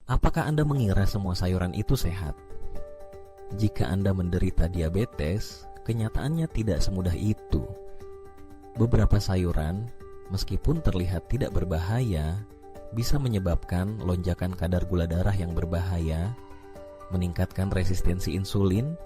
Apakah Anda mengira semua sayuran itu sehat? Jika Anda menderita diabetes, kenyataannya tidak semudah itu. Beberapa sayuran, meskipun terlihat tidak berbahaya, bisa menyebabkan lonjakan kadar gula darah yang berbahaya, meningkatkan resistensi insulin,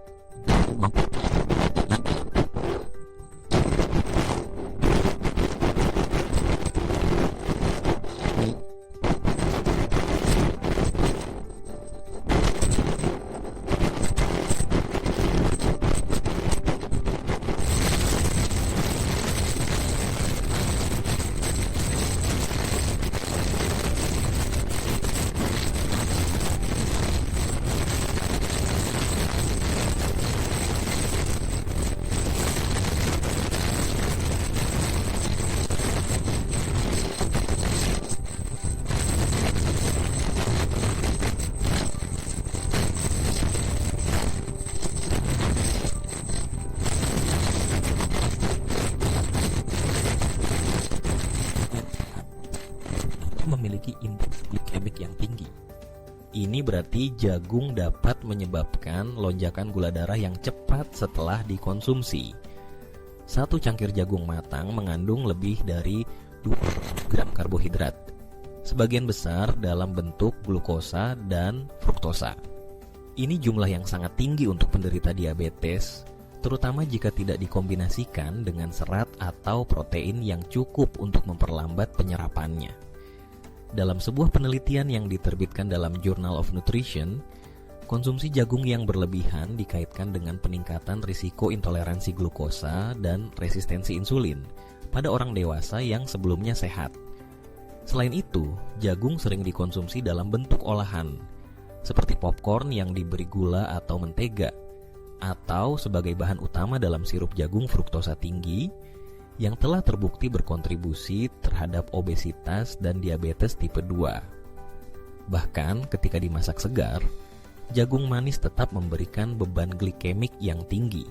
memiliki indeks glikemik yang tinggi. Ini berarti jagung dapat menyebabkan lonjakan gula darah yang cepat setelah dikonsumsi. Satu cangkir jagung matang mengandung lebih dari 2 gram karbohidrat, sebagian besar dalam bentuk glukosa dan fruktosa. Ini jumlah yang sangat tinggi untuk penderita diabetes, terutama jika tidak dikombinasikan dengan serat atau protein yang cukup untuk memperlambat penyerapannya. Dalam sebuah penelitian yang diterbitkan dalam Journal of Nutrition, konsumsi jagung yang berlebihan dikaitkan dengan peningkatan risiko intoleransi glukosa dan resistensi insulin pada orang dewasa yang sebelumnya sehat. Selain itu, jagung sering dikonsumsi dalam bentuk olahan, seperti popcorn yang diberi gula atau mentega, atau sebagai bahan utama dalam sirup jagung fruktosa tinggi, yang telah terbukti berkontribusi terhadap obesitas dan diabetes tipe 2. Bahkan ketika dimasak segar, jagung manis tetap memberikan beban glikemik yang tinggi.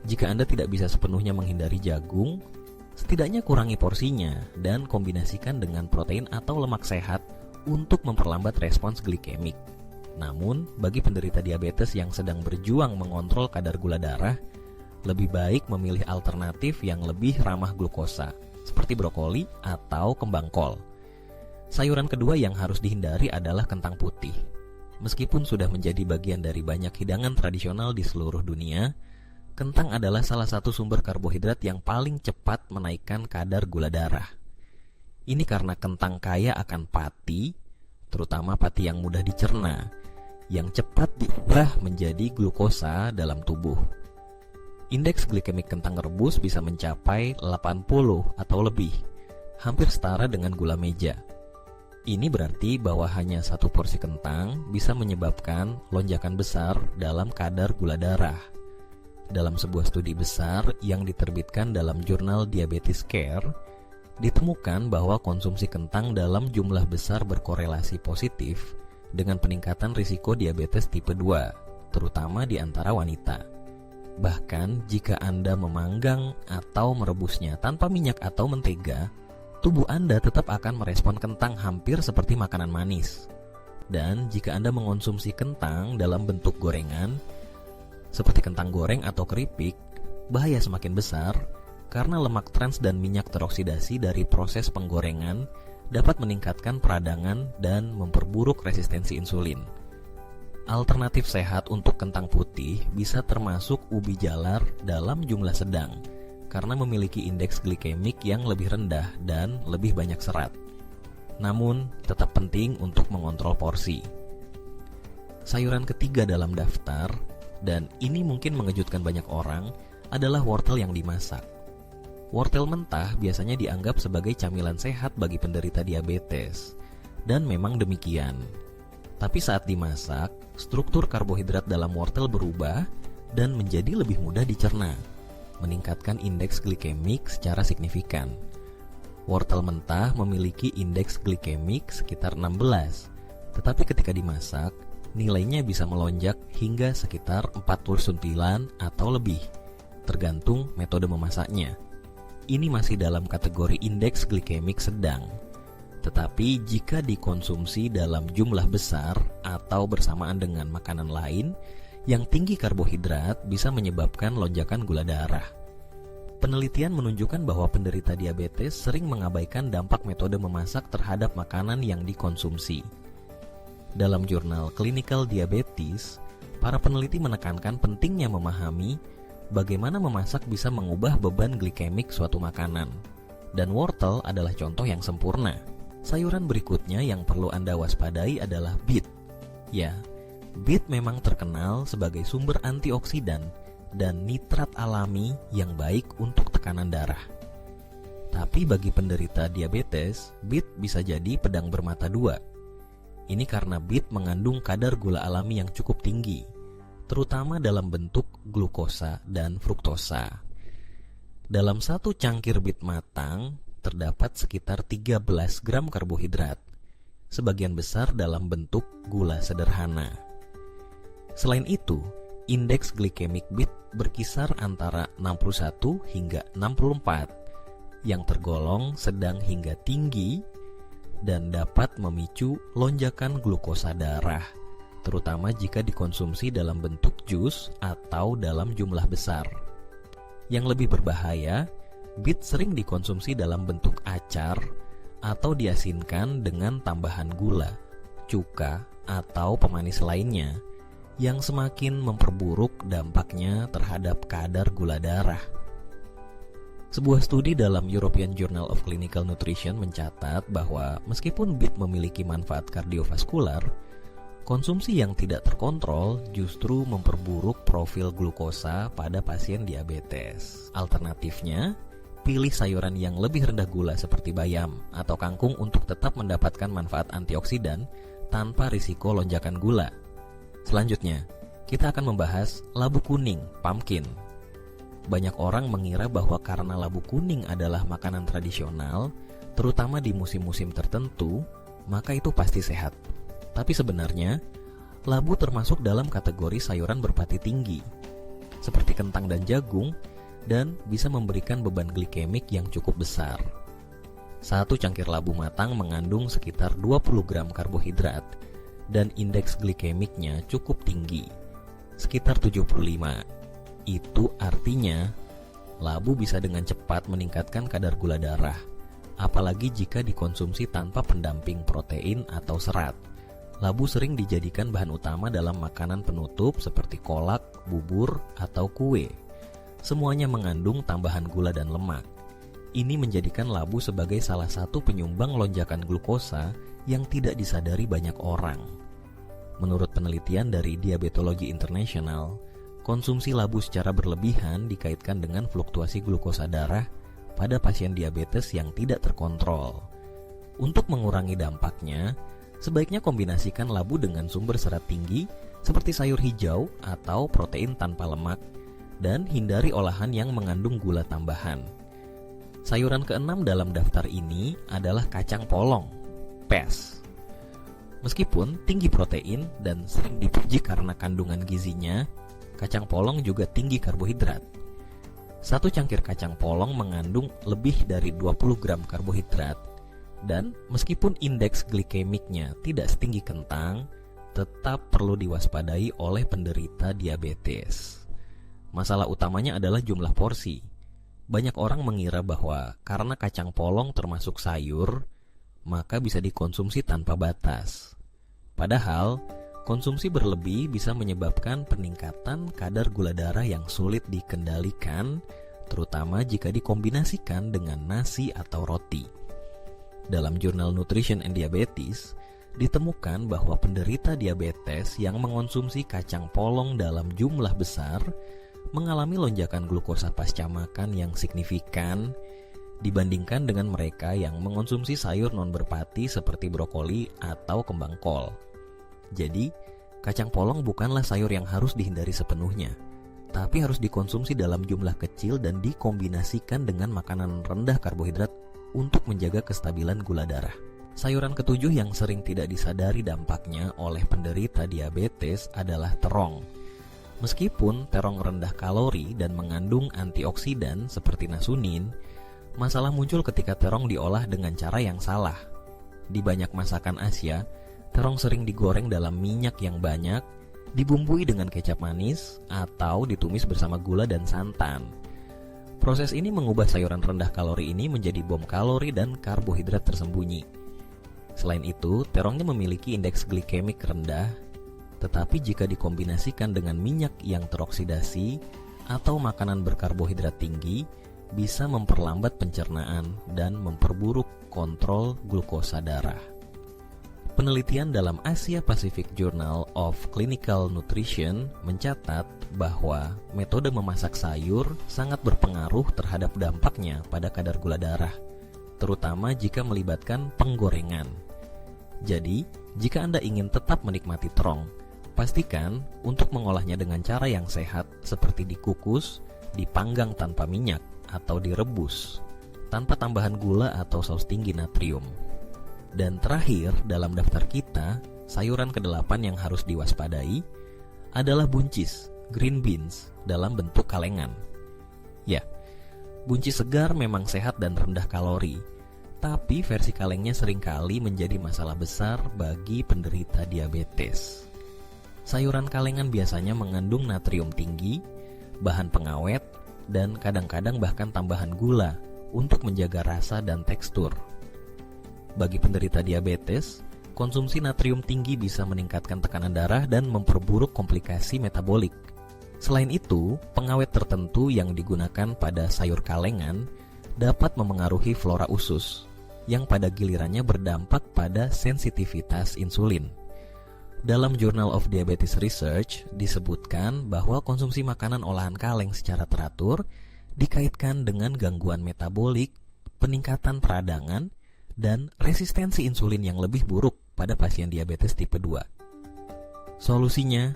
Jika Anda tidak bisa sepenuhnya menghindari jagung, setidaknya kurangi porsinya dan kombinasikan dengan protein atau lemak sehat untuk memperlambat respons glikemik. Namun, bagi penderita diabetes yang sedang berjuang mengontrol kadar gula darah, lebih baik memilih alternatif yang lebih ramah glukosa, seperti brokoli atau kembang kol. Sayuran kedua yang harus dihindari adalah kentang putih. Meskipun sudah menjadi bagian dari banyak hidangan tradisional di seluruh dunia, kentang adalah salah satu sumber karbohidrat yang paling cepat menaikkan kadar gula darah. Ini karena kentang kaya akan pati, terutama pati yang mudah dicerna, yang cepat diubah menjadi glukosa dalam tubuh. Indeks glikemik kentang rebus bisa mencapai 80 atau lebih, hampir setara dengan gula meja. Ini berarti bahwa hanya satu porsi kentang bisa menyebabkan lonjakan besar dalam kadar gula darah. Dalam sebuah studi besar yang diterbitkan dalam jurnal Diabetes Care, ditemukan bahwa konsumsi kentang dalam jumlah besar berkorelasi positif dengan peningkatan risiko diabetes tipe 2, terutama di antara wanita. Bahkan jika Anda memanggang atau merebusnya tanpa minyak atau mentega, tubuh Anda tetap akan merespon kentang hampir seperti makanan manis. Dan jika Anda mengonsumsi kentang dalam bentuk gorengan, seperti kentang goreng atau keripik, bahaya semakin besar karena lemak trans dan minyak teroksidasi dari proses penggorengan dapat meningkatkan peradangan dan memperburuk resistensi insulin. Alternatif sehat untuk kentang putih bisa termasuk ubi jalar dalam jumlah sedang karena memiliki indeks glikemik yang lebih rendah dan lebih banyak serat. Namun, tetap penting untuk mengontrol porsi. Sayuran ketiga dalam daftar, dan ini mungkin mengejutkan banyak orang, adalah wortel yang dimasak. Wortel mentah biasanya dianggap sebagai camilan sehat bagi penderita diabetes, dan memang demikian. Tapi saat dimasak, struktur karbohidrat dalam wortel berubah dan menjadi lebih mudah dicerna, meningkatkan indeks glikemik secara signifikan. Wortel mentah memiliki indeks glikemik sekitar 16, tetapi ketika dimasak, nilainya bisa melonjak hingga sekitar 49 atau lebih, tergantung metode memasaknya. Ini masih dalam kategori indeks glikemik sedang. Tetapi jika dikonsumsi dalam jumlah besar atau bersamaan dengan makanan lain yang tinggi karbohidrat bisa menyebabkan lonjakan gula darah. Penelitian menunjukkan bahwa penderita diabetes sering mengabaikan dampak metode memasak terhadap makanan yang dikonsumsi. Dalam jurnal Clinical Diabetes, para peneliti menekankan pentingnya memahami bagaimana memasak bisa mengubah beban glikemik suatu makanan. Dan wortel adalah contoh yang sempurna. Sayuran berikutnya yang perlu Anda waspadai adalah beet. Ya, beet memang terkenal sebagai sumber antioksidan dan nitrat alami yang baik untuk tekanan darah. Tapi bagi penderita diabetes, beet bisa jadi pedang bermata dua. Ini karena beet mengandung kadar gula alami yang cukup tinggi, terutama dalam bentuk glukosa dan fruktosa. Dalam satu cangkir beet matang, terdapat sekitar 13 gram karbohidrat, sebagian besar dalam bentuk gula sederhana. Selain itu, indeks glikemik beet berkisar antara 61 hingga 64, yang tergolong sedang hingga tinggi dan dapat memicu lonjakan glukosa darah, terutama jika dikonsumsi dalam bentuk jus atau dalam jumlah besar. Yang lebih berbahaya, beet sering dikonsumsi dalam bentuk acar atau diasinkan dengan tambahan gula, cuka, atau pemanis lainnya yang semakin memperburuk dampaknya terhadap kadar gula darah. Sebuah studi dalam European Journal of Clinical Nutrition mencatat bahwa meskipun beet memiliki manfaat kardiovaskular, konsumsi yang tidak terkontrol justru memperburuk profil glukosa pada pasien diabetes. Alternatifnya, pilih sayuran yang lebih rendah gula seperti bayam atau kangkung untuk tetap mendapatkan manfaat antioksidan tanpa risiko lonjakan gula. Selanjutnya, kita akan membahas labu kuning, pumpkin. Banyak orang mengira bahwa karena labu kuning adalah makanan tradisional, terutama di musim-musim tertentu, maka itu pasti sehat. Tapi sebenarnya, labu termasuk dalam kategori sayuran berpati tinggi, seperti kentang dan jagung, dan bisa memberikan beban glikemik yang cukup besar. Satu cangkir labu matang mengandung sekitar 20 gram karbohidrat, dan indeks glikemiknya cukup tinggi, sekitar 75. Itu artinya, labu bisa dengan cepat meningkatkan kadar gula darah, apalagi jika dikonsumsi tanpa pendamping protein atau serat. Labu sering dijadikan bahan utama dalam makanan penutup seperti kolak, bubur, atau kue. Semuanya mengandung tambahan gula dan lemak. Ini menjadikan labu sebagai salah satu penyumbang lonjakan glukosa yang tidak disadari banyak orang. Menurut penelitian dari Diabetology International, konsumsi labu secara berlebihan dikaitkan dengan fluktuasi glukosa darah pada pasien diabetes yang tidak terkontrol. Untuk mengurangi dampaknya, sebaiknya kombinasikan labu dengan sumber serat tinggi seperti sayur hijau atau protein tanpa lemak, dan hindari olahan yang mengandung gula tambahan. Sayuran keenam dalam daftar ini adalah kacang polong, peas. Meskipun tinggi protein dan sering dipuji karena kandungan gizinya, kacang polong juga tinggi karbohidrat. Satu cangkir kacang polong mengandung lebih dari 20 gram karbohidrat, dan meskipun indeks glikemiknya tidak setinggi kentang, tetap perlu diwaspadai oleh penderita diabetes. Masalah utamanya adalah jumlah porsi. Banyak orang mengira bahwa karena kacang polong termasuk sayur, maka bisa dikonsumsi tanpa batas. Padahal, konsumsi berlebih bisa menyebabkan peningkatan kadar gula darah yang sulit dikendalikan, terutama jika dikombinasikan dengan nasi atau roti. Dalam jurnal Nutrition and Diabetes, ditemukan bahwa penderita diabetes yang mengonsumsi kacang polong dalam jumlah besar mengalami lonjakan glukosa pasca makan yang signifikan dibandingkan dengan mereka yang mengonsumsi sayur non-berpati seperti brokoli atau kembang kol. Jadi, kacang polong bukanlah sayur yang harus dihindari sepenuhnya, tapi harus dikonsumsi dalam jumlah kecil dan dikombinasikan dengan makanan rendah karbohidrat untuk menjaga kestabilan gula darah. Sayuran ketujuh yang sering tidak disadari dampaknya oleh penderita diabetes adalah terong. Meskipun terong rendah kalori dan mengandung antioksidan seperti nasunin, masalah muncul ketika terong diolah dengan cara yang salah. di banyak masakan Asia, terong sering digoreng dalam minyak yang banyak, dibumbui dengan kecap manis, atau ditumis bersama gula dan santan. Proses ini mengubah sayuran rendah kalori ini menjadi bom kalori dan karbohidrat tersembunyi. Selain itu, terongnya memiliki indeks glikemik rendah, tetapi jika dikombinasikan dengan minyak yang teroksidasi atau makanan berkarbohidrat tinggi, bisa memperlambat pencernaan dan memperburuk kontrol glukosa darah. Penelitian dalam Asia Pacific Journal of Clinical Nutrition mencatat bahwa metode memasak sayur sangat berpengaruh terhadap dampaknya pada kadar gula darah, terutama jika melibatkan penggorengan. Jadi, jika Anda ingin tetap menikmati terong, pastikan untuk mengolahnya dengan cara yang sehat seperti dikukus, dipanggang tanpa minyak, atau direbus tanpa tambahan gula atau saus tinggi natrium. Dan terakhir dalam daftar kita, sayuran ke-8 yang harus diwaspadai adalah buncis, green beans, dalam bentuk kalengan. Ya, buncis segar memang sehat dan rendah kalori, tapi versi kalengnya seringkali menjadi masalah besar bagi penderita diabetes. Sayuran kalengan biasanya mengandung natrium tinggi, bahan pengawet, dan kadang-kadang bahkan tambahan gula untuk menjaga rasa dan tekstur. Bagi penderita diabetes, konsumsi natrium tinggi bisa meningkatkan tekanan darah dan memperburuk komplikasi metabolik. Selain itu, pengawet tertentu yang digunakan pada sayur kalengan dapat memengaruhi flora usus, yang pada gilirannya berdampak pada sensitivitas insulin. Dalam Journal of Diabetes Research disebutkan bahwa konsumsi makanan olahan kaleng secara teratur dikaitkan dengan gangguan metabolik, peningkatan peradangan, dan resistensi insulin yang lebih buruk pada pasien diabetes tipe 2. Solusinya,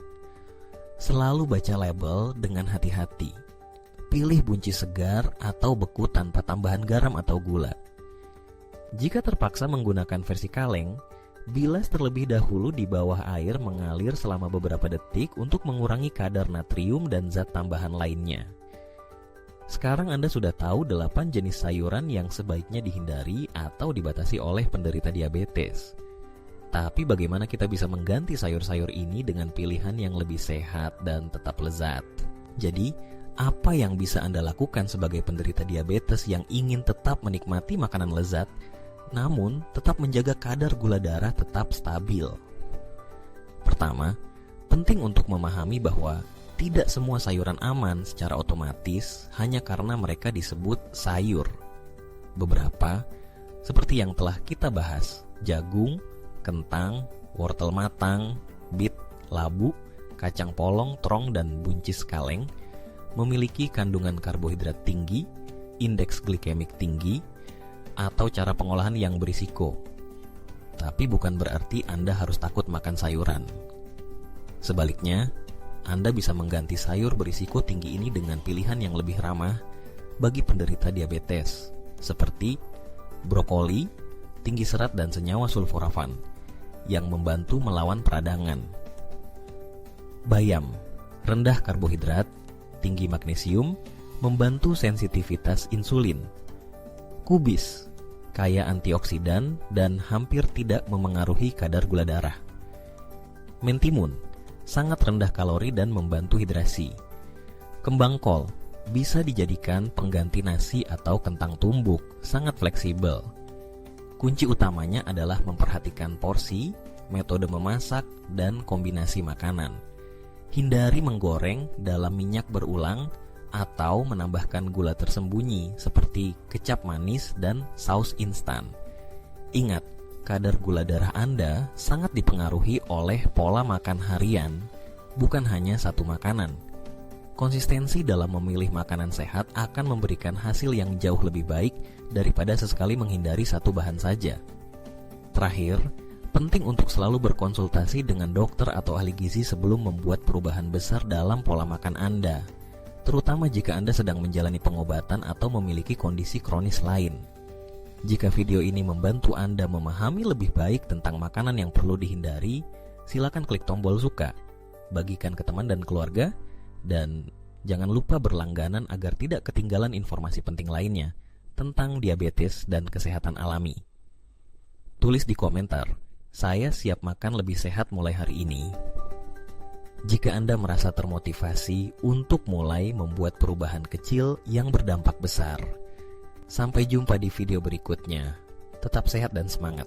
selalu baca label dengan hati-hati. Pilih buncis segar atau beku tanpa tambahan garam atau gula. Jika terpaksa menggunakan versi kaleng, bilas terlebih dahulu di bawah air mengalir selama beberapa detik untuk mengurangi kadar natrium dan zat tambahan lainnya. Sekarang Anda sudah tahu 8 jenis sayuran yang sebaiknya dihindari atau dibatasi oleh penderita diabetes. Tapi bagaimana kita bisa mengganti sayur-sayur ini dengan pilihan yang lebih sehat dan tetap lezat? Jadi, apa yang bisa Anda lakukan sebagai penderita diabetes yang ingin tetap menikmati makanan lezat, namun tetap menjaga kadar gula darah tetap stabil? Pertama, penting untuk memahami bahwa tidak semua sayuran aman secara otomatis hanya karena mereka disebut sayur. Beberapa, seperti yang telah kita bahas, jagung, kentang, wortel matang, bit, labu, kacang polong, terong, dan buncis kaleng, memiliki kandungan karbohidrat tinggi, indeks glikemik tinggi, atau cara pengolahan yang berisiko. Tapi bukan berarti Anda harus takut makan sayuran. Sebaliknya, Anda bisa mengganti sayur berisiko tinggi ini dengan pilihan yang lebih ramah bagi penderita diabetes, seperti brokoli, tinggi serat dan senyawa sulforafan, yang membantu melawan peradangan. Bayam, rendah karbohidrat, tinggi magnesium, membantu sensitivitas insulin. Kubis, kaya antioksidan dan hampir tidak memengaruhi kadar gula darah. Mentimun, sangat rendah kalori dan membantu hidrasi. Kembang kol, bisa dijadikan pengganti nasi atau kentang tumbuk, sangat fleksibel. Kunci utamanya adalah memperhatikan porsi, metode memasak, dan kombinasi makanan. Hindari menggoreng dalam minyak berulang atau menambahkan gula tersembunyi seperti kecap manis dan saus instan. Ingat, kadar gula darah Anda sangat dipengaruhi oleh pola makan harian, bukan hanya satu makanan. Konsistensi dalam memilih makanan sehat akan memberikan hasil yang jauh lebih baik daripada sesekali menghindari satu bahan saja. Terakhir, penting untuk selalu berkonsultasi dengan dokter atau ahli gizi sebelum membuat perubahan besar dalam pola makan Anda, terutama jika Anda sedang menjalani pengobatan atau memiliki kondisi kronis lain. Jika video ini membantu Anda memahami lebih baik tentang makanan yang perlu dihindari, silakan klik tombol suka, bagikan ke teman dan keluarga, dan jangan lupa berlangganan agar tidak ketinggalan informasi penting lainnya tentang diabetes dan kesehatan alami. Tulis di komentar, saya siap makan lebih sehat mulai hari ini. Jika Anda merasa termotivasi untuk mulai membuat perubahan kecil yang berdampak besar. Sampai jumpa di video berikutnya. Tetap sehat dan semangat.